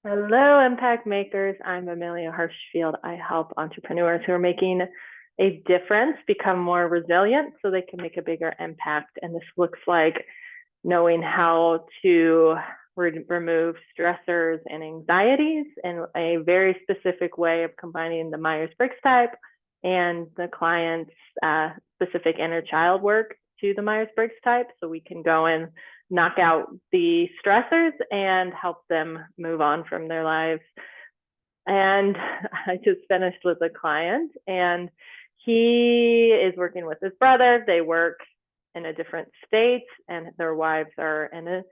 Hello, impact makers. I'm Amelia Hirschfield. I help entrepreneurs who are making a difference become more resilient so they can make a bigger impact. And this looks like knowing how to remove stressors and anxieties in a very specific way of combining the Myers-Briggs type and the client's specific inner child work to the Myers-Briggs type. So we can go and knock out the stressors and help them move on from their lives. And I just finished with a client, and he is working with his brother. They work in a different state, and their wives are in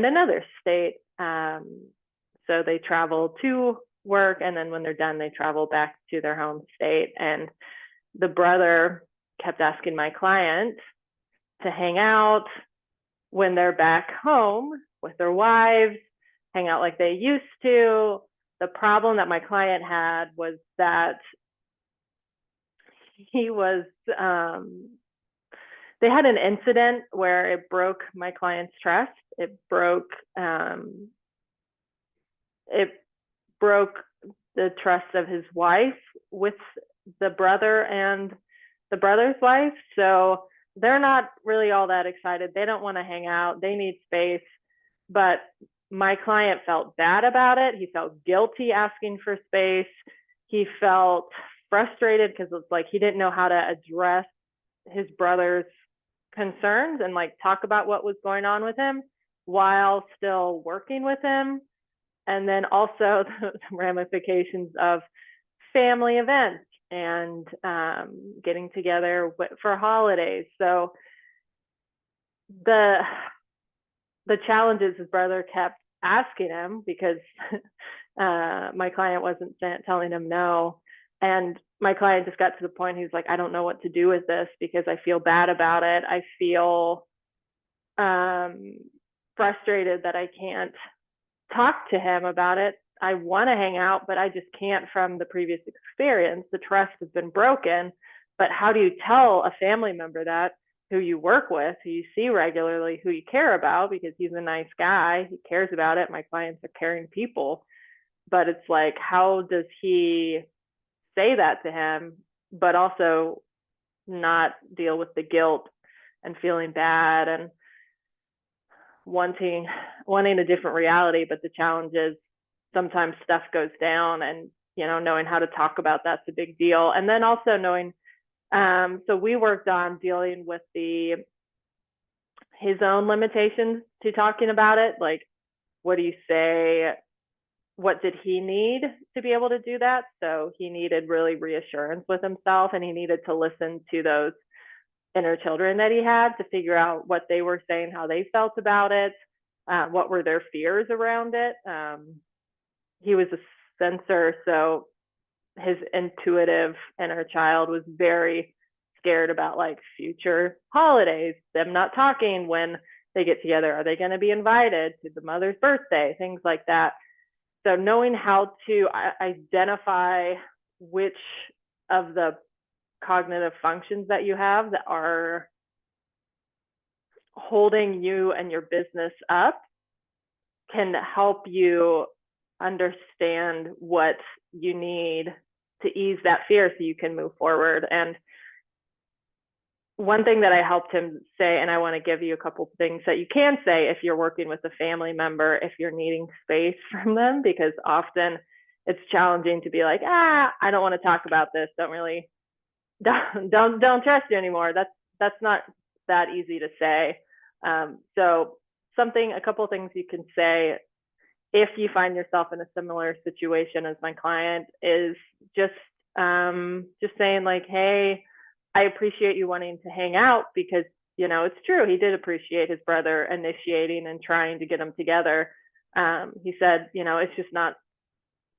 another state. So they travel to work, and then when they're done, they travel back to their home state. And the brother kept asking my client to hang out when they're back home with their wives, hang out like they used to. The problem that my client had was that he was, they had an incident where it broke my client's trust. It broke the trust of his wife with the brother and the brother's wife. So they're not really all that excited. They don't want to hang out. They need space. But my client felt bad about it. He felt guilty asking for space. He felt frustrated because it's like he didn't know how to address his brother's concerns and like talk about what was going on with him while still working with him. And then also the ramifications of family events and getting together for holidays. So the challenges his brother kept asking him because my client wasn't telling him no. And my client just got to the point he's like, I don't know what to do with this because I feel bad about it. I feel frustrated that I can't talk to him about it. I want to hang out, but I just can't from the previous experience. The trust has been broken. But how do you tell a family member that, who you work with, who you see regularly, who you care about, because he's a nice guy, he cares about it. My clients are caring people. But it's like, how does he say that to him, but also not deal with the guilt and feeling bad and wanting a different reality? But the challenge is sometimes stuff goes down, and knowing how to talk about that's a big deal. And then also knowing, so we worked on dealing with his own limitations to talking about it. Like, what do you say? What did he need to be able to do that? So he needed really reassurance with himself, and he needed to listen to those inner children that he had to figure out what they were saying, how they felt about it, what were their fears around it. He was a sensor, so his intuitive inner child was very scared about like future holidays, them not talking when they get together. Are they going to be invited to the mother's birthday? Things like that. So knowing how to identify which of the cognitive functions that you have that are holding you and your business up can help you understand what you need to ease that fear so you can move forward. And one thing that I helped him say, and I want to give you a couple of things that you can say if you're working with a family member, if you're needing space from them, because often it's challenging to be like, I don't want to talk about this. Don't trust you anymore. That's not that easy to say. So a couple of things you can say if you find yourself in a similar situation as my client is just saying like, hey, I appreciate you wanting to hang out, because it's true, he did appreciate his brother initiating and trying to get them together. He said, it's just not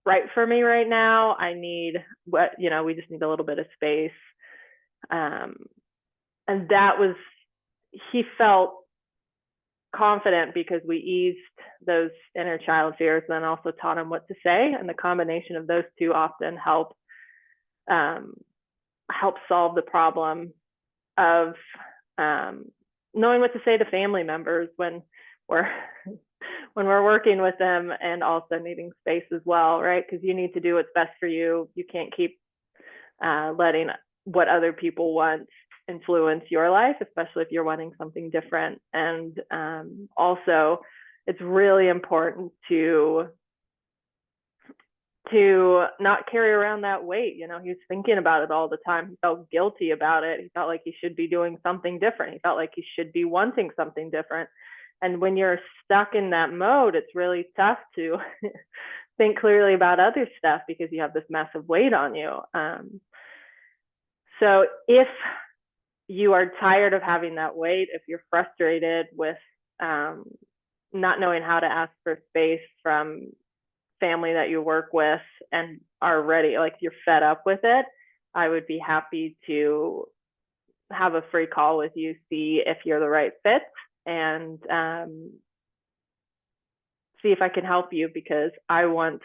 right for me right now. We just need a little bit of space. And he felt confident because we eased those inner child fears and then also taught him what to say. And the combination of those two often help solve the problem of knowing what to say to family members when we're when we're working with them, and also needing space as well, right? Because you need to do what's best for you. You can't keep letting what other people want influence your life, especially if you're wanting something different. And also, it's really important to not carry around that weight. You know, he was thinking about it all the time. He felt guilty about it. He felt like he should be doing something different. He felt like he should be wanting something different. And when you're stuck in that mode, it's really tough to think clearly about other stuff because you have this massive weight on you. So if you are tired of having that weight, if you're frustrated with not knowing how to ask for space from family that you work with and are ready, like you're fed up with it, I would be happy to have a free call with you, see if you're the right fit, and see if I can help you, because I want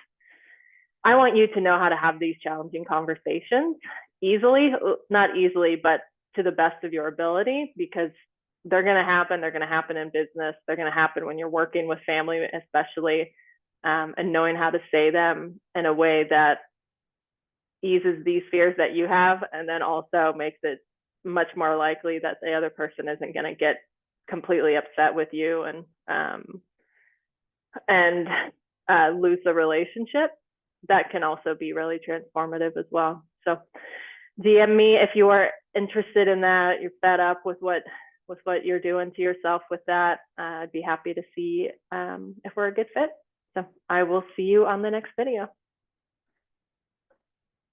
you to know how to have these challenging conversations easily, not easily, but to the best of your ability, because they're going to happen. They're going to happen in business. They're going to happen when you're working with family, especially, and knowing how to say them in a way that eases these fears that you have, and then also makes it much more likely that the other person isn't going to get completely upset with you and lose the relationship. That can also be really transformative as well. So DM me if you are interested in that. You're fed up with what you're doing to yourself with that. I'd be happy to see if we're a good fit. So I will see you on the next video.